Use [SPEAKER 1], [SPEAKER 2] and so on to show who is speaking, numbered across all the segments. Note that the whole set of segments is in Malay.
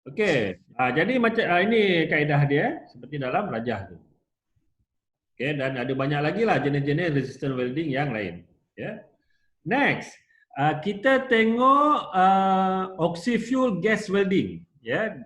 [SPEAKER 1] Okey, jadi macam ini kaedah dia seperti dalam rajah tu. Okey, dan ada banyak lagi lah jenis-jenis resistant welding yang lain. Ya. Next, kita tengok oxy-fuel gas welding. Ya,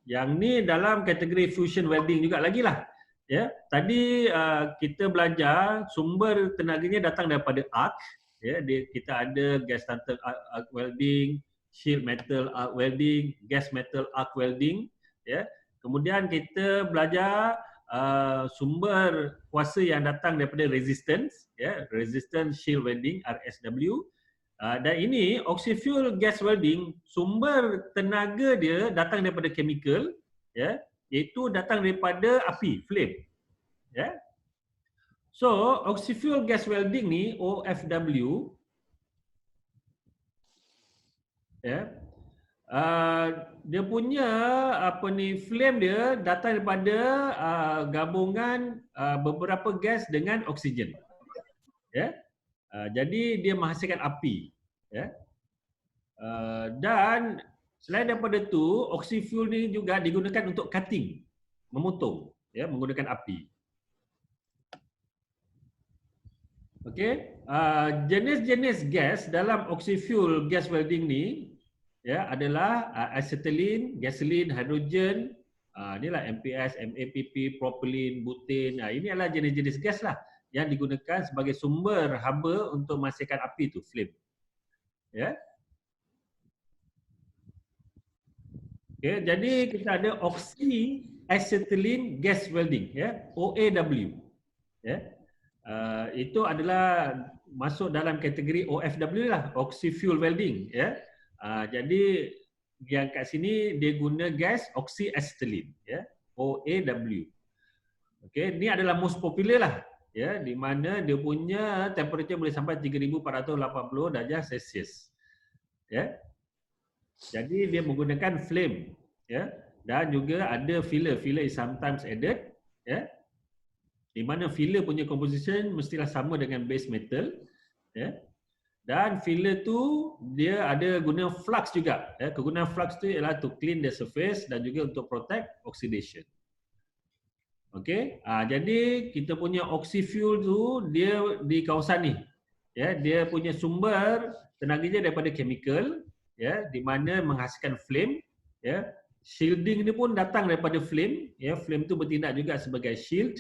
[SPEAKER 1] yang ni dalam kategori fusion welding juga lagi lah. Ya, tadi kita belajar sumber tenaganya datang daripada arc. Ya, kita ada gas tunnel arc welding, shield metal arc welding, gas metal arc welding. Ya, kemudian kita belajar sumber kuasa yang datang daripada resistance, ya, resistance shield welding (RSW). Dan ini oxy-fuel gas welding, sumber tenaga dia datang daripada chemical, ya, iaitu datang daripada api, flame, ya. So oxy-fuel gas welding ni OFW, ya, dia punya apa ni, flame dia datang daripada gabungan beberapa gas dengan oksigen, ya. Jadi dia menghasilkan api, ya. Dan selain daripada tu, oxy-fuel ni juga digunakan untuk cutting, memotong, ya, menggunakan api. Okey, jenis-jenis gas dalam oxy-fuel gas welding ni, ya, adalah acetylene, gasoline, hydrogen, inilah MPS, MAPP, propylene, butane. Ini adalah jenis-jenis gas lah yang digunakan sebagai sumber haba untuk menghasilkan api tu, flame. Ya. Okay, jadi kita ada oxy acetylene gas welding, ya, OAW. Ya. Itu adalah masuk dalam kategori OFW lah, oxy fuel welding, ya. Jadi yang kat sini dia guna gas oxy acetylene, ya, OAW. Okey, ini adalah most popular lah, ya, di mana dia punya temperature boleh sampai 3480 darjah Celsius. Ya. Jadi dia menggunakan flame, ya, dan juga ada filler. Filler is sometimes added, ya, di mana filler punya composition mestilah sama dengan base metal, ya, dan filler tu dia ada guna flux juga, ya. Kegunaan flux tu ialah to clean the surface dan juga untuk protect oxidation. Okey, jadi kita punya oxy fuel tu dia di kawasan ni, ya, dia punya sumber tenaganya daripada chemical, ya, di mana menghasilkan flame, ya. Shielding ni pun datang daripada flame, ya. Flame tu bertindak juga sebagai shield,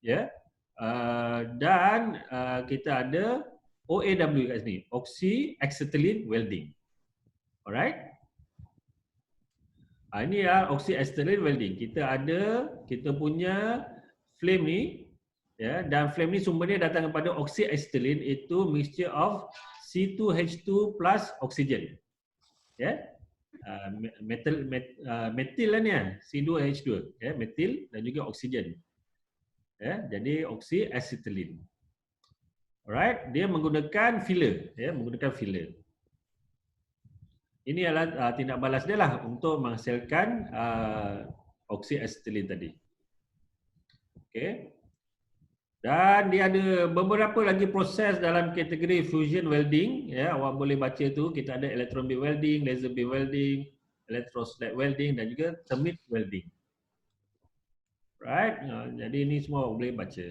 [SPEAKER 1] ya. Dan kita ada OAW kat sini, oxy acetylene welding. Alright. Ini ya oxy acetylene welding. Kita punya flame ni, ya, dan flame ni sumbernya datang daripada oxy acetylene, itu mixture of C2H2 plus oxygen. Ya. Metil lah ni, C2H2, ya, metil dan juga oksigen. Ya, jadi oxy acetylene. Alright, dia menggunakan filler, ya, menggunakan filler. Ini adalah tindak balas dia lah untuk menghasilkan oxy acetylene tadi. Okey. Dan dia ada beberapa lagi proses dalam kategori fusion welding, ya, awak boleh baca tu. Kita ada electron beam welding, laser beam welding, electroslab welding dan juga thermite welding. Right? Jadi ini semua awak boleh baca.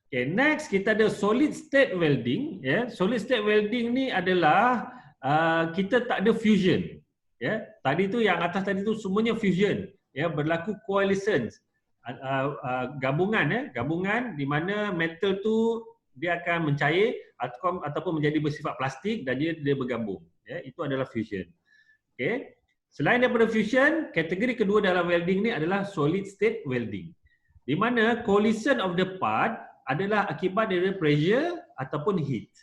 [SPEAKER 1] Okay, next kita ada solid state welding, ya. Solid state welding ni adalah kita tak ada fusion, ya. Tadi tu yang atas tadi tu semuanya fusion, ya, berlaku coalescence, gabungan, ya, gabungan di mana metal tu dia akan mencair ataupun menjadi bersifat plastik dan dia bergabung, ya. Itu adalah fusion. Okey. Selain daripada fusion, kategori kedua dalam welding ni adalah solid state welding, di mana coalition of the part adalah akibat dari pressure ataupun heat,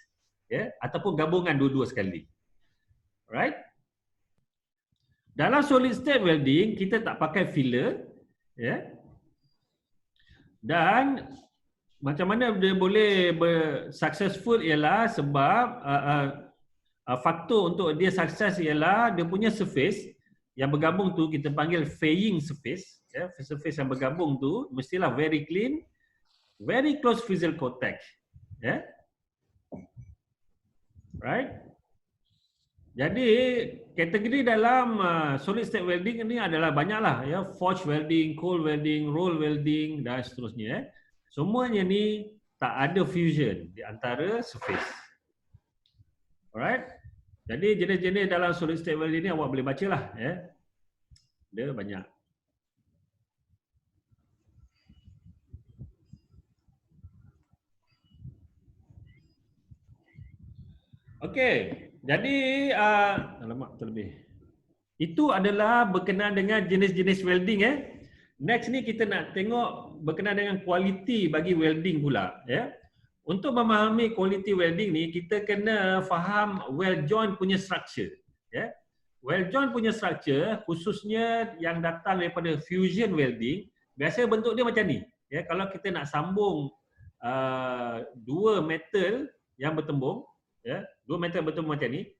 [SPEAKER 1] ya, ataupun gabungan dua-dua sekali. Right? Dalam solid state welding kita tak pakai filler, ya. Dan macam mana dia boleh successful ialah sebab faktor untuk dia sukses ialah dia punya surface yang bergabung tu kita panggil faying surface, ya. Surface yang bergabung tu mestilah very clean, very close physical contact, ya. Right? Jadi kategori dalam solid state welding ini adalah banyaklah ya, forge welding, cold welding, roll welding dan seterusnya. Semuanya ni tak ada fusion di antara surface. Alright. Jadi jenis-jenis dalam solid state welding ni awak boleh bacalah ya. Dia banyak. Okey, jadi alamak terlebih. Itu adalah berkenaan dengan jenis-jenis welding Next ni kita nak tengok berkenaan dengan kualiti bagi welding pula ya. Untuk memahami kualiti welding ni kita kena faham weld joint punya structure ya. Weld joint punya structure khususnya yang datang daripada fusion welding, biasa bentuk dia macam ni ya. Kalau kita nak sambung dua metal yang bertembung ya, dua metal yang bertembung macam ni.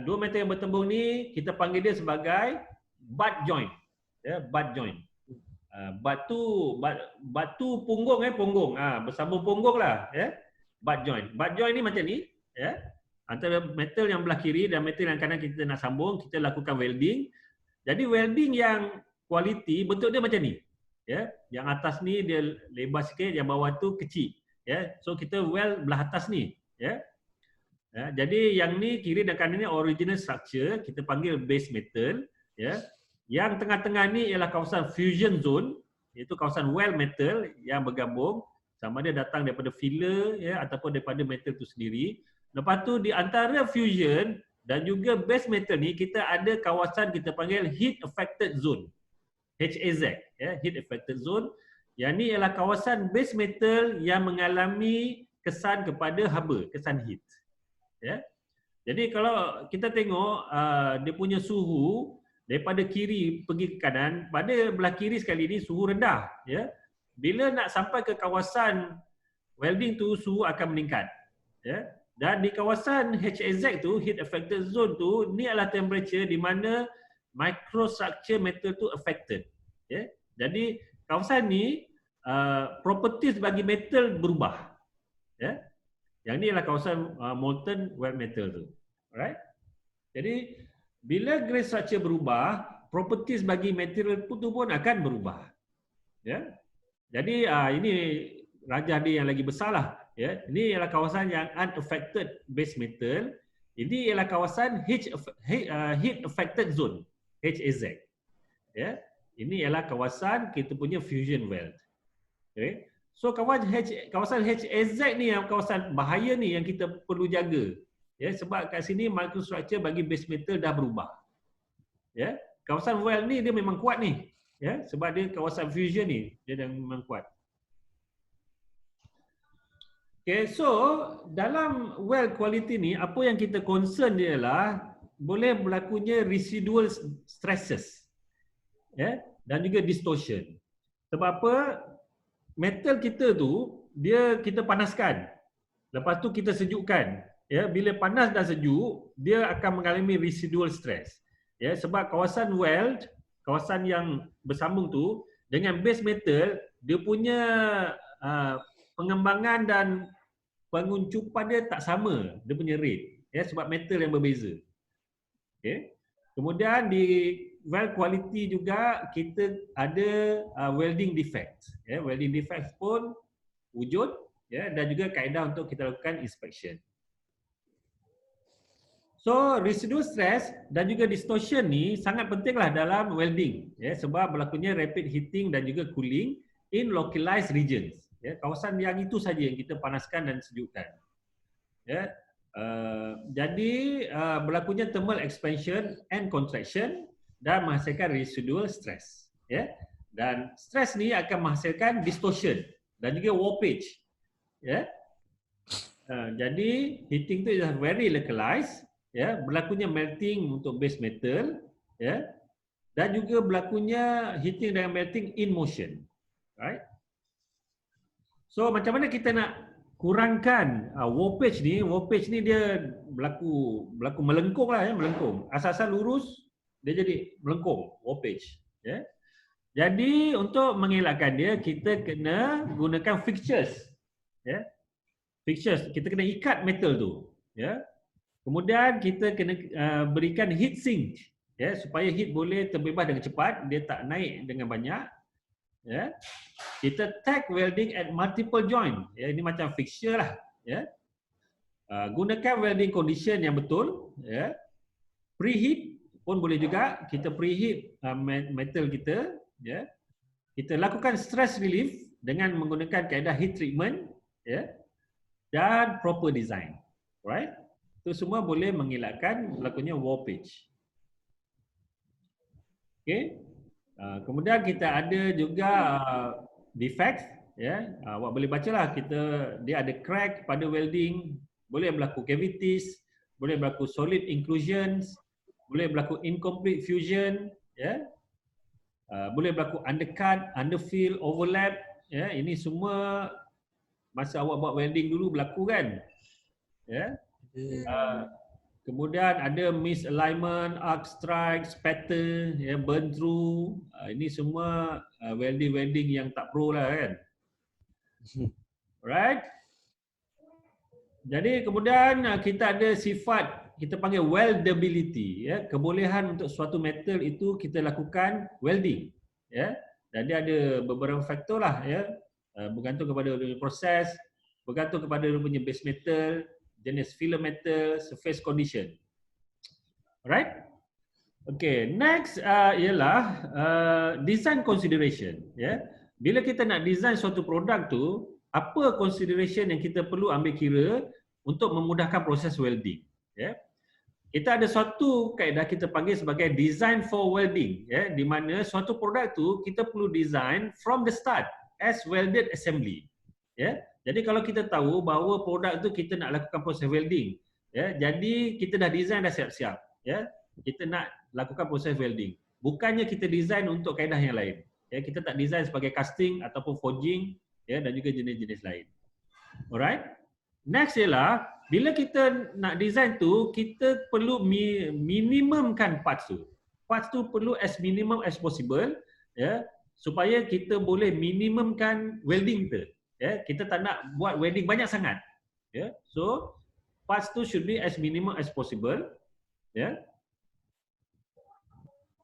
[SPEAKER 1] Dua metal yang bertembung ni kita panggil dia sebagai butt joint. Ya, butt joint. Batu punggung punggung. Bersambung punggung lah ya. Butt joint. Butt joint ni macam ni ya. Antara metal yang belah kiri dan metal yang kanan kita nak sambung, kita lakukan welding. Jadi welding yang kualiti bentuk dia macam ni. Ya, yang atas ni dia lebar sikit, yang bawah tu kecil. Ya, so kita weld belah atas ni. Ya. Ya, jadi yang ni kiri dan kanan ni original structure, kita panggil base metal ya. Yang tengah-tengah ni ialah kawasan fusion zone, iaitu kawasan weld metal yang bergabung, sama ada datang daripada filler ya ataupun daripada metal tu sendiri. Lepas tu di antara fusion dan juga base metal ni kita ada kawasan kita panggil heat affected zone. HAZ ya, heat affected zone. Yang ni ialah kawasan base metal yang mengalami kesan kepada haba, kesan heat. Ya. Jadi kalau kita tengok dia punya suhu daripada kiri pergi ke kanan, pada belah kiri sekali ni suhu rendah ya. Bila nak sampai ke kawasan welding tu suhu akan meningkat ya. Dan di kawasan HAZ tu, heat affected zone tu, ni adalah temperature di mana microstructure metal tu affected ya. Jadi kawasan ni properties bagi metal berubah ya. Yang ni adalah kawasan molten weld metal tu. Alright? Jadi bila grade structure berubah, properties bagi material tu pun akan berubah. Ya. Jadi ini rajah dia yang lagi besar lah. Ya. Ini ialah kawasan yang unaffected base metal. Ini ialah kawasan heat affected zone, HAZ. Ya. Ini ialah kawasan kita punya fusion weld. Okay. So kawasan HAZ ni yang kawasan bahaya ni yang kita perlu jaga. Ya, sebab kat sini microstructure bagi base metal dah berubah. Ya, kawasan weld ni dia memang kuat ni. Ya, sebab dia kawasan fusion ni dia dah memang kuat. Okay, so dalam weld quality ni apa yang kita concern dia ialah boleh berlakunya residual stresses. Ya, dan juga distortion. Sebab apa? Metal kita tu dia kita panaskan, lepas tu kita sejukkan ya. Bila panas dan sejuk dia akan mengalami residual stress ya, sebab kawasan weld, kawasan yang bersambung tu dengan base metal dia punya pengembangan dan penguncupan dia tak sama, dia punya rate ya, sebab metal yang berbeza. Okay. Kemudian di weld quality juga kita ada welding defects. Ya, welding defects pun wujud ya, dan juga kaedah untuk kita lakukan inspection. So residual stress dan juga distortion ni sangat pentinglah dalam welding ya, sebab berlakunya rapid heating dan juga cooling in localized regions. Ya, kawasan yang itu saja yang kita panaskan dan sejukkan. Ya. Jadi berlakunya thermal expansion and contraction dan menghasilkan residual stress ya. Dan stress ni akan menghasilkan distortion dan juga warpage ya. Jadi heating tu is very localized ya, berlakunya melting untuk base metal ya, dan juga berlakunya heating dan melting in motion, right? So macam mana kita nak kurangkan warpage ni? Warpage ni dia berlaku melengkung lah ya, melengkung. Asal-asal lurus dia jadi melengkung, warpage ya. Jadi untuk mengelakkan dia kita kena gunakan fixtures ya. Fixtures kita kena ikat metal tu ya. Kemudian kita kena berikan heat sink, ya, supaya heat boleh terbebas dengan cepat, dia tak naik dengan banyak. Ya. Kita tack welding at multiple joint, ya, ini macam fixture lah. Ya. Gunakan welding condition yang betul. Ya. Preheat pun boleh juga, kita preheat metal kita. Ya. Kita lakukan stress relief dengan menggunakan kaedah heat treatment, ya, dan proper design. Right? Itu semua boleh mengelakkan berlakunya warpage. Okay. Kemudian kita ada juga defect, ya. Awak boleh bacalah, dia ada crack pada welding, boleh berlaku cavities, boleh berlaku solid inclusions, boleh berlaku incomplete fusion, ya. Boleh berlaku undercut, underfill, overlap, ya. Ini semua masa awak buat welding dulu berlaku kan, ya. Kemudian ada misalignment, arc strike, spatter, ya, burn through. Ini semua welding yang tak pro lah kan. Alright. Jadi kemudian kita ada sifat kita panggil weldability, ya, kebolehan untuk suatu metal itu kita lakukan welding, ya. Dan dia ada beberapa faktor lah, ya. Bergantung kepada proses, bergantung kepada punya base metal, jenis filler metal, surface condition. Alright? Okay, next ialah design consideration. Ya, bila kita nak design suatu produk tu, apa consideration yang kita perlu ambil kira untuk memudahkan proses welding? Ya, kita ada suatu kaedah kita panggil sebagai design for welding. Ya, di mana suatu produk tu kita perlu design from the start as welded assembly. Ya, jadi kalau kita tahu bahawa produk tu kita nak lakukan proses welding, ya, jadi kita dah design dah siap-siap. Ya, kita nak lakukan proses welding. Bukannya kita design untuk kaedah yang lain. Ya, kita tak design sebagai casting ataupun forging, ya, dan juga jenis-jenis lain. Alright. Next ialah bila kita nak design tu, kita perlu minimumkan parts tu. Parts tu perlu as minimum as possible, ya, supaya kita boleh minimumkan welding kita. Ya, kita tak nak buat welding banyak sangat. Ya, so parts tu should be as minimum as possible. Ya.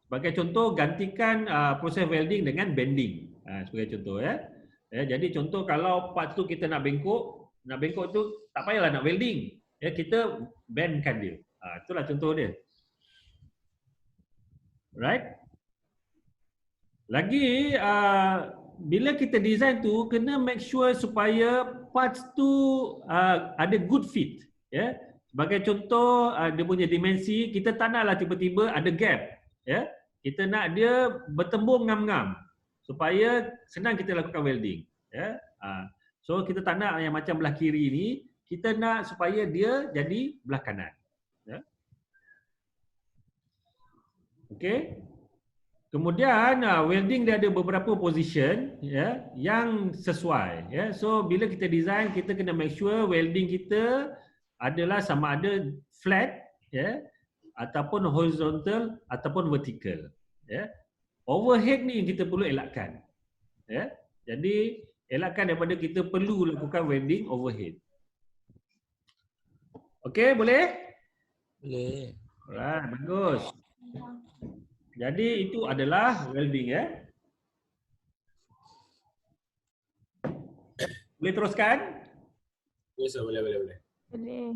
[SPEAKER 1] Sebagai contoh, gantikan proses welding dengan bending. Sebagai contoh, ya. Ya, jadi contoh kalau parts tu kita nak bengkok tu tak payahlah nak welding. Ya, kita bendkan dia. Itulah contoh dia. Right? Lagi bila kita design tu kena make sure supaya parts tu ada good fit. Ya. Sebagai contoh dia punya dimensi, kita tak naklah tiba-tiba ada gap. Ya. Kita nak dia bertembung ngam-ngam supaya senang kita lakukan welding. Ya. So kita tak nak yang macam belah kiri ni, kita nak supaya dia jadi belah kanan. Ya. Okey. Kemudian welding dia ada beberapa position, ya, yang sesuai, ya. So bila kita design, kita kena make sure welding kita adalah sama ada flat, ya, ataupun horizontal ataupun vertical, ya. Overhead ni yang kita perlu elakkan, ya. Jadi elakkan daripada kita perlu lakukan welding overhead. Okey, boleh?
[SPEAKER 2] Boleh.
[SPEAKER 1] Alright, bagus. Jadi itu adalah welding, ya. Boleh teruskan?
[SPEAKER 2] Yes, boleh.
[SPEAKER 3] Boleh.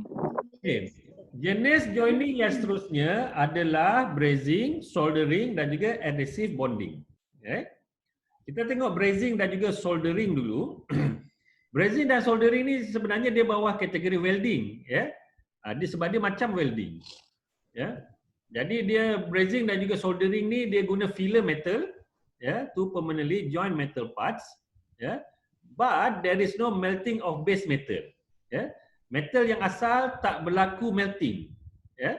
[SPEAKER 1] Okay. Jenis joining yang seterusnya adalah brazing, soldering dan juga adhesive bonding. Okay. Kita tengok brazing dan juga soldering dulu. Brazing dan soldering ni sebenarnya dia bawah kategori welding, ya. Dia sebab dia macam welding. Ya. Jadi dia brazing dan juga soldering ni dia guna filler metal, ya, to permanently join metal parts, ya. But there is no melting of base metal, ya. Metal yang asal tak berlaku melting, ya.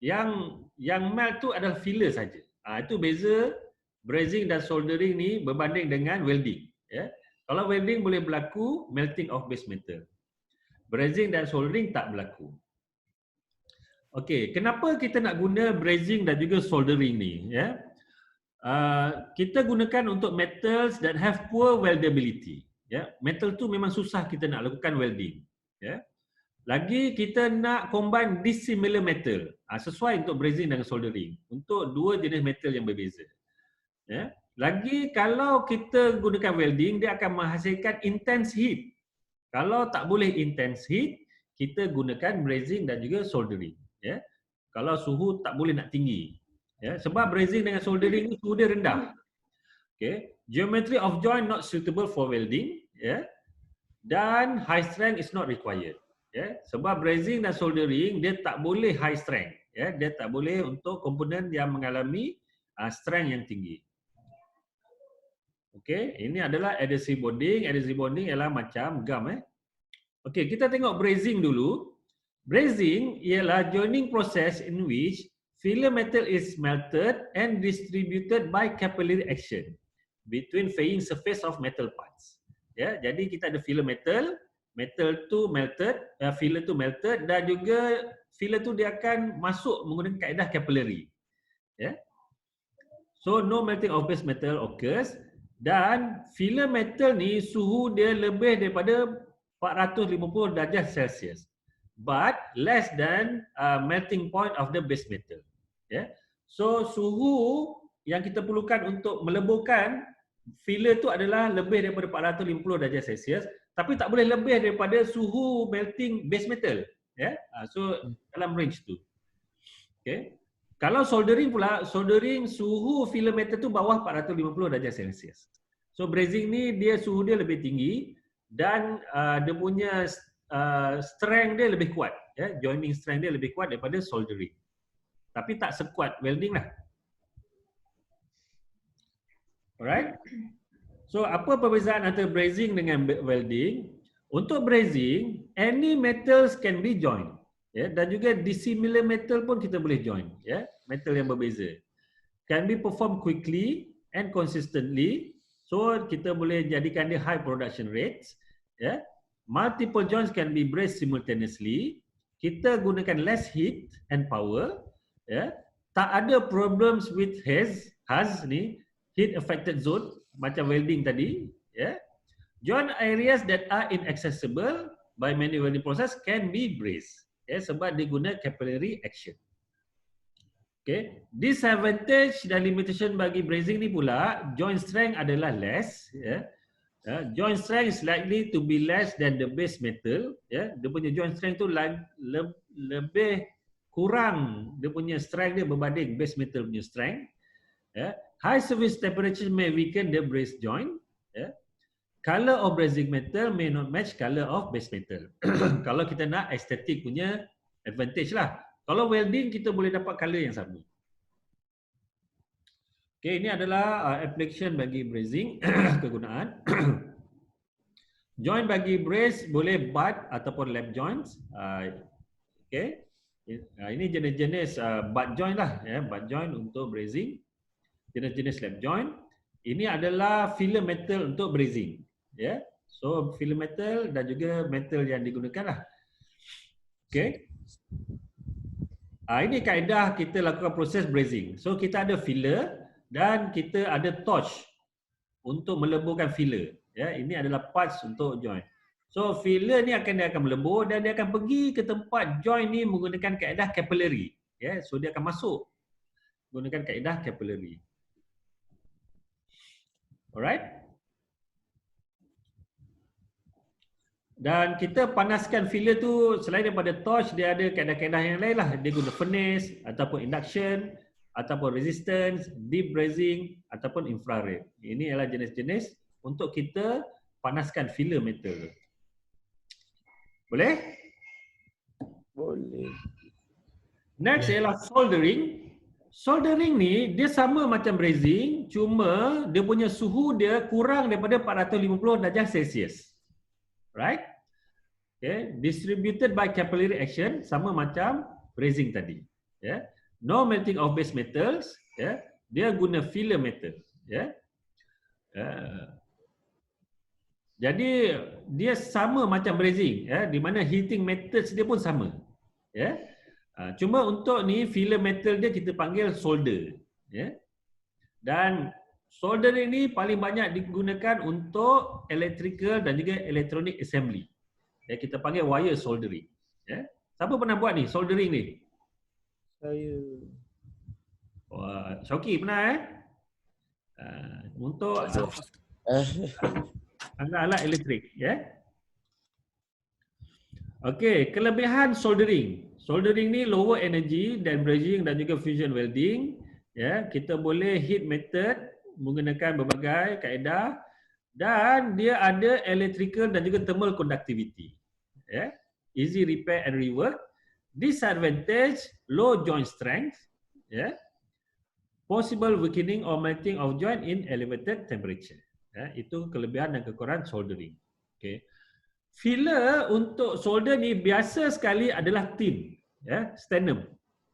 [SPEAKER 1] Yang melt tu adalah filler saja. Itu beza brazing dan soldering ni berbanding dengan welding, ya. Kalau welding boleh berlaku melting of base metal. Brazing dan soldering tak berlaku. Okey, kenapa kita nak guna brazing dan juga soldering ni, ya? Kita gunakan untuk metals that have poor weldability, ya. Metal tu memang susah kita nak lakukan welding, ya. Lagi kita nak combine dissimilar metal. Sesuai untuk brazing dan soldering. Untuk dua jenis metal yang berbeza. Ya. Lagi kalau kita gunakan welding, dia akan menghasilkan intense heat. Kalau tak boleh intense heat, kita gunakan brazing dan juga soldering. Ya. Kalau suhu tak boleh nak tinggi. Ya. Sebab brazing dengan soldering ni suhu dia rendah. Okay. Geometry of joint not suitable for welding. Ya. Dan high strength is not required. Ya, sebab brazing dan soldering dia tak boleh high strength, ya, dia tak boleh untuk komponen yang mengalami strength yang tinggi. Okey, ini adalah adhesive bonding. Adhesive bonding ialah macam gum. Okey, kita tengok brazing dulu. Brazing ialah joining process in which filler metal is melted and distributed by capillary action between faying surface of metal parts. Ya, jadi kita ada filler metal. Metal tu melted, filler tu melted dan juga filler tu dia akan masuk menggunakan kaedah capillary. Ya. So no melting of base metal occurs dan filler metal ni suhu dia lebih daripada 450 darjah Celsius. But less than melting point of the base metal. Ya. So suhu yang kita perlukan untuk meleburkan filler tu adalah lebih daripada 450 darjah Celsius. Tapi tak boleh lebih daripada suhu melting base metal. Ya, so dalam range tu. Okay. Kalau soldering pula, soldering suhu filler metal tu bawah 450 darjah Celsius. So brazing ni dia suhu dia lebih tinggi dan dia punya strength dia lebih kuat. Ya, joining strength dia lebih kuat daripada soldering. Tapi tak sekuat welding lah. Alright. So apa perbezaan antara brazing dengan welding? Untuk brazing, any metals can be joined. Ya, dan juga dissimilar metal pun kita boleh join. Ya, metal yang berbeza. Can be performed quickly and consistently. So kita boleh jadikan dia high production rates. Ya, multiple joints can be brazed simultaneously. Kita gunakan less heat and power. Ya, tak ada problems with HAZ ni, heat affected zone. Macam welding tadi, ya. Joint areas that are inaccessible by manual welding process can be brazed, ya, sebab dia guna capillary action. Okay. Disadvantage dan limitation bagi brazing ni pula, joint strength adalah less, ya. Joint strength is likely to be less than the base metal, ya. Dia punya joint strength tu lebih kurang, dia punya strength dia berbanding base metal punya strength. Ya. High surface temperature may weaken the braze joint. Ya. Color of brazing metal may not match color of base metal. Kalau kita nak estetik punya advantage lah. Kalau welding kita boleh dapat color yang sama. Okay, ini adalah application bagi brazing kegunaan. Joint bagi braze boleh butt ataupun lap joints. Okay. Ini jenis-jenis butt joint lah, ya, butt joint untuk brazing. Jenis-jenis lap joint. Ini adalah filler metal untuk brazing. Ya. So filler metal dan juga metal yang digunakan lah. Okay. Ini kaedah kita lakukan proses brazing. So kita ada filler dan kita ada torch untuk meleburkan filler. Ya, ini adalah parts untuk joint. So filler ni dia akan melebur dan dia akan pergi ke tempat joint ni menggunakan kaedah capillary. Ya, so dia akan masuk menggunakan kaedah capillary. Alright. Dan kita panaskan filler tu selain daripada torch, dia ada kaedah-kaedah yang lain lah. Dia guna furnace ataupun induction ataupun resistance, deep brazing ataupun infrared. Ini adalah jenis-jenis untuk kita panaskan filler metal. Boleh?
[SPEAKER 2] Boleh.
[SPEAKER 1] Next ialah soldering. Soldering ni dia sama macam brazing, cuma dia punya suhu dia kurang daripada 450 darjah Celsius. Right? Okay. Distributed by capillary action, sama macam brazing tadi. Yeah. No melting of base metals. Yeah. Dia guna filler metal. Yeah. Jadi dia sama macam brazing, ya, di mana heating methods dia pun sama. Ya. Cuma untuk ni filler metal dia kita panggil solder, ya. Dan solder ini paling banyak digunakan untuk electrical dan juga electronic assembly. Ya, kita panggil wire soldering. Ya. Siapa pernah buat ni soldering ni?
[SPEAKER 2] Saya.
[SPEAKER 1] Wah, Shoki pernah untuk alat-alat elektrik, ya. Okey, kelebihan soldering. Soldering ni lower energy dan brazing dan juga fusion welding. Ya, kita boleh heat method menggunakan berbagai kaedah dan dia ada electrical dan juga thermal conductivity. Ya, easy repair and rework. Disadvantage low joint strength. Ya, possible weakening or melting of joint in elevated temperature. Ya, itu kelebihan dan kekurangan soldering. Okey. Filler untuk solder ni biasa sekali adalah tin, ya, stannum,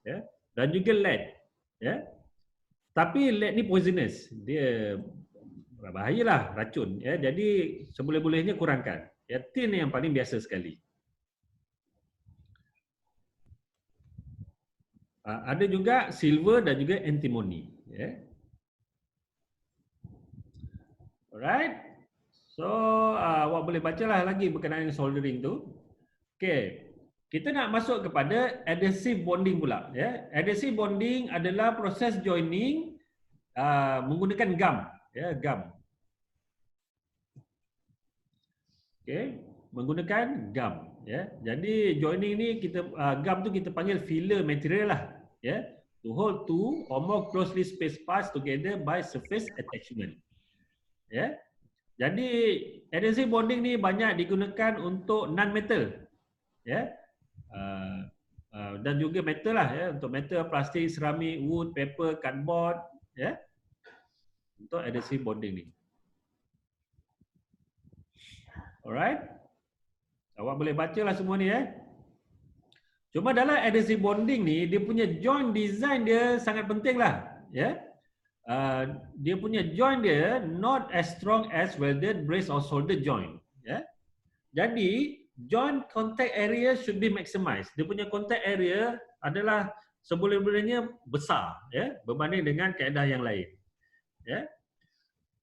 [SPEAKER 1] ya, dan juga lead, ya. Tapi lead ni poisonous, dia bahayalah, racun, ya. Jadi seboleh-bolehnya kurangkan. Ya, tin yang paling biasa sekali. Ada juga silver dan juga antimony, ya. Alright. So, awak boleh bacalah lagi berkenaan dengan soldering tu. Okey. Kita nak masuk kepada adhesive bonding pula, ya. Adhesive bonding adalah proses joining menggunakan gum, ya, gum. Okey, menggunakan gum, ya. Jadi joining ni kita gum tu kita panggil filler material lah, ya. To hold two or more closely spaced parts together by surface attachment. Ya. Jadi adhesive bonding ni banyak digunakan untuk non metal, ya, dan juga metal lah, ya, untuk metal, plastik, seramik, wood, paper, cardboard, ya, untuk adhesive bonding ni. Alright, awak boleh bacalah semua ni, ya. Cuma dalam adhesive bonding ni dia punya joint design dia sangat penting lah, ya. Dia punya joint dia not as strong as welded, brace or solder joint, ya. Jadi joint contact area should be maximized. Dia punya contact area adalah seboleh-bolehnya besar, ya, berbanding dengan kaedah yang lain, ya.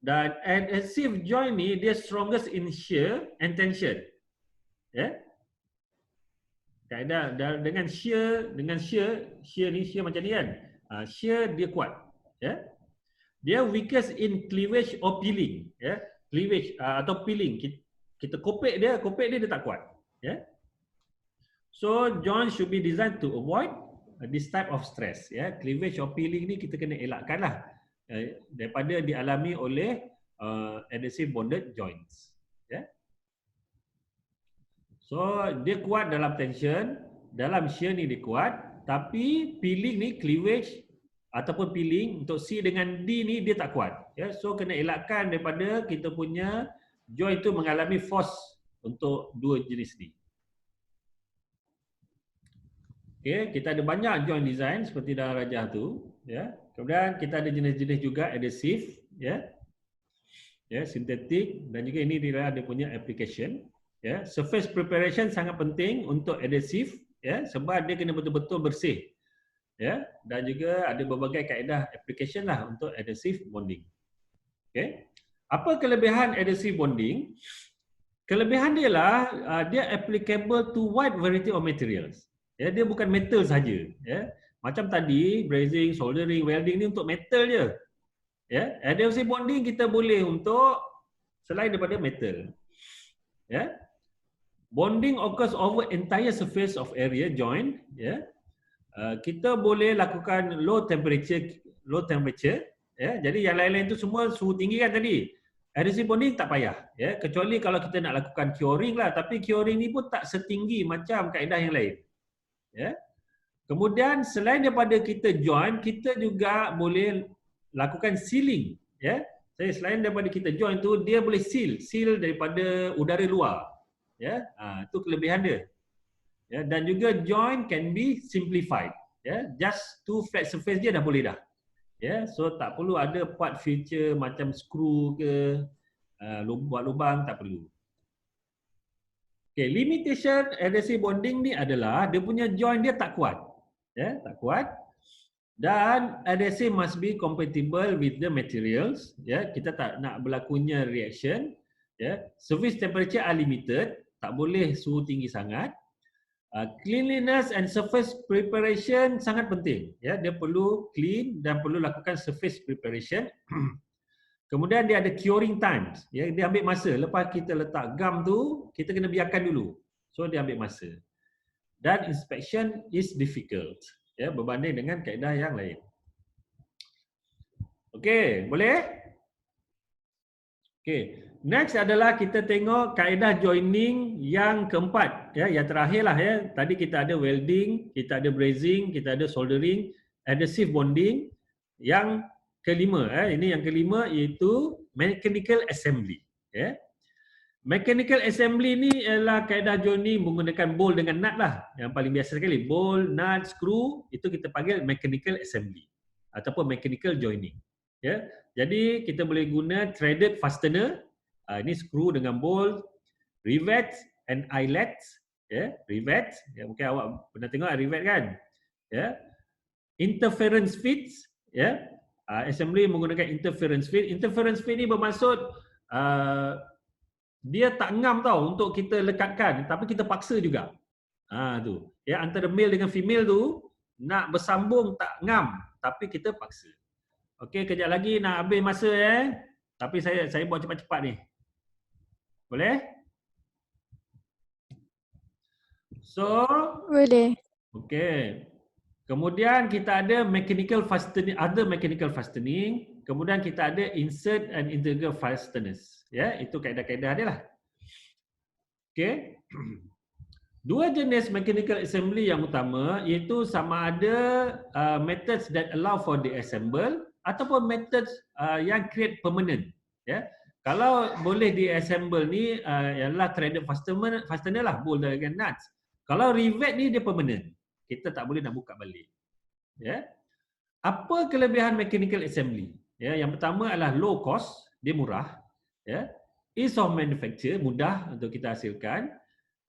[SPEAKER 1] Dan adhesive joint ni dia strongest in shear and tension, ya. Kaedah dengan shear ni shear macam ni kan, shear dia kuat, ya. Dia weakest in cleavage or peeling, ya. Cleavage atau peeling, kita kopek dia tak kuat, ya. So joint should be designed to avoid this type of stress, ya. Cleavage or peeling ni kita kena elakkanlah daripada dialami oleh adhesive bonded joints, ya. So dia kuat dalam tension, dalam shear ni dia kuat, tapi peeling ni, cleavage ataupun peeling untuk C dengan D ni dia tak kuat, ya. So kena elakkan daripada kita punya joint tu mengalami force untuk dua jenis ni. Okey, kita ada banyak joint design seperti dalam rajah tu, ya. Kemudian kita ada jenis-jenis juga adhesive, ya. Ya, sintetik, dan juga ini dia ada punya application, ya. Surface preparation sangat penting untuk adhesive, ya, sebab dia kena betul-betul bersih. Ya, dan juga ada berbagai kaedah application lah untuk adhesive bonding. Okey. Apa kelebihan adhesive bonding? Kelebihan dia lah dia applicable to wide variety of materials. Ya, dia bukan metal saja, ya. Macam tadi brazing, soldering, welding ni untuk metal je. Ya, adhesive bonding kita boleh untuk selain daripada metal. Ya. Bonding occurs over entire surface of area joint, ya. Kita boleh lakukan low temperature, ya. Jadi yang lain-lain tu semua suhu tinggi kan tadi. Adhesive bonding tak payah, ya, kecuali kalau kita nak lakukan curing lah, tapi curing ni pun tak setinggi macam kaedah yang lain, ya. Kemudian selain daripada kita join, kita juga boleh lakukan sealing, ya. Selain daripada kita join tu, dia boleh seal daripada udara luar, ya. Itu kelebihan dia. Ya, dan juga joint can be simplified, ya. Just two flat surface je dah boleh dah, ya. So tak perlu ada part feature macam screw ke buat lubang, tak perlu. Okay, limitation adhesive bonding ni adalah dia punya joint dia tak kuat, ya, tak kuat. Dan adhesive must be compatible with the materials, ya. Kita tak nak berlakunya reaction, ya. Surface temperature are limited, tak boleh suhu tinggi sangat. Cleanliness and surface preparation sangat penting. Ya, dia perlu clean dan perlu lakukan surface preparation. Kemudian dia ada curing times. Ya, dia ambil masa. Lepas kita letak gam tu, kita kena biarkan dulu. So dia ambil masa. Dan inspection is difficult. Ya, berbanding dengan kaedah yang lain. Okey, boleh? Okey. Next adalah kita tengok kaedah joining yang keempat, ya, yang terakhirlah ya. Tadi kita ada welding, kita ada brazing, kita ada soldering, adhesive bonding. Yang kelima, ini yang kelima iaitu mechanical assembly, ya. Mechanical assembly ni ialah kaedah joining menggunakan bolt dengan nut lah. Yang paling biasa sekali, bolt, nut, screw, itu kita panggil mechanical assembly ataupun mechanical joining, ya. Jadi kita boleh guna threaded fastener. Ini screw dengan bolt, rivets and eyelets, ya, rivets, ya, mungkin awak pernah tengok rivet kan, ya, interference fits, ya, assembly menggunakan interference fit. Interference fit ni bermaksud dia tak ngam tau untuk kita lekatkan, tapi kita paksa juga. Tu, ya, antara male dengan female tu nak bersambung tak ngam, tapi kita paksa. Okey, kejap lagi nak habis masa tapi saya buat cepat-cepat ni. Boleh? So,
[SPEAKER 3] Boleh.
[SPEAKER 1] okey. Kemudian kita ada mechanical fastening, other mechanical fastening. Kemudian kita ada insert and integral fasteners. Ya, itu kaedah-kaedah dia lah. Okey. Dua jenis mechanical assembly yang utama iaitu sama ada methods that allow for the assemble ataupun methods yang create permanent. Ya. Kalau boleh diassemble ni ialah threaded fastener lah, bolt dengan nuts. Kalau rivet ni dia permanent. Kita tak boleh nak buka balik. Ya. Apa kelebihan mechanical assembly? Ya, yang pertama adalah low cost, dia murah. Ya. Ease of manufacture, mudah untuk kita hasilkan.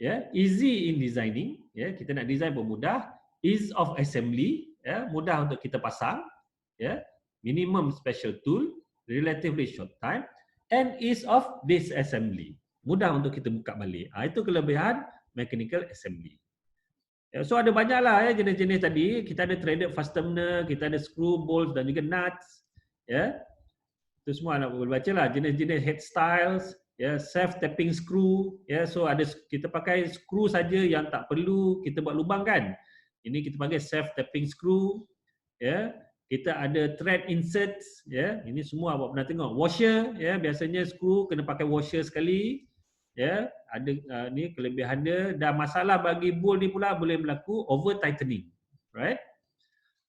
[SPEAKER 1] Ya, easy in designing. Ya, kita nak design pun mudah. Ease of assembly, ya, mudah untuk kita pasang. Ya. Minimum special tool, relatively short time. And ease of disassembly. Mudah untuk kita buka balik. Itu kelebihan mechanical assembly. So ada banyaklah jenis-jenis tadi. Kita ada threaded fastener, kita ada screw, bolts dan juga nuts. Ya. Itu semua nak boleh baca lah. Jenis-jenis head styles, ya, self tapping screw. Ya, so ada kita pakai screw saja yang tak perlu kita buat lubang kan. Ini kita panggil self tapping screw. Ya. Kita ada thread inserts, ya. Ini semua awak pernah tengok. Washer, ya, biasanya screw kena pakai washer sekali. Ya, ada ni kelebihan dia. Dan masalah bagi bolt ni pula boleh berlaku over tightening. Right?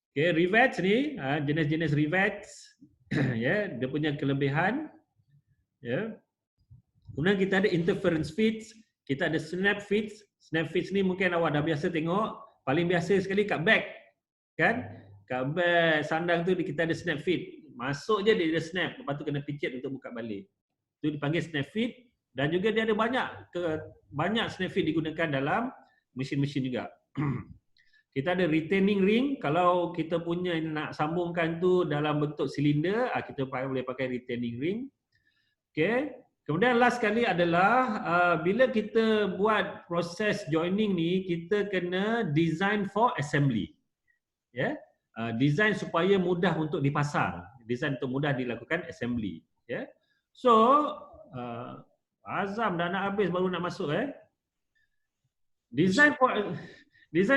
[SPEAKER 1] Okay, rivets ni, jenis-jenis rivets, ya, dia punya kelebihan. Ya. Kemudian kita ada interference fits, kita ada snap fits. Snap fits ni mungkin awak dah biasa tengok. Paling biasa sekali kat bag, kan? Kat bag sandang tu kita ada snap fit. Masuk je dia ada snap, lepas tu kena picit untuk buka balik. Itu dipanggil snap fit. Dan juga dia ada banyak snap fit digunakan dalam mesin-mesin juga. Kita ada retaining ring. Kalau kita punya nak sambungkan tu dalam bentuk silinder, kita boleh pakai retaining ring. Okay. Kemudian last sekali adalah bila kita buat proses joining ni, kita kena design for assembly. Ya. Design supaya mudah untuk dipasang. Design untuk mudah dilakukan assembly. Ya. So, Azam dah nak habis baru nak masuk Design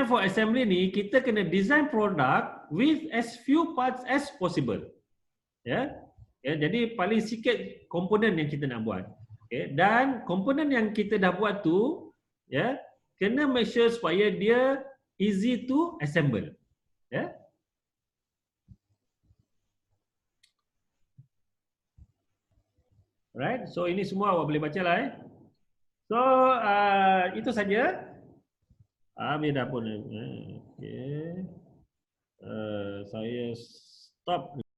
[SPEAKER 1] for assembly ni kita kena design product with as few parts as possible. Ya. Ya, jadi paling sikit komponen yang kita nak buat. Okay. Dan komponen yang kita dah buat tu, ya, kena make sure supaya dia easy to assemble. Ya. Right, so ini semua awak boleh baca lah. So itu saja. Habis dah pun. Okay. Saya stop.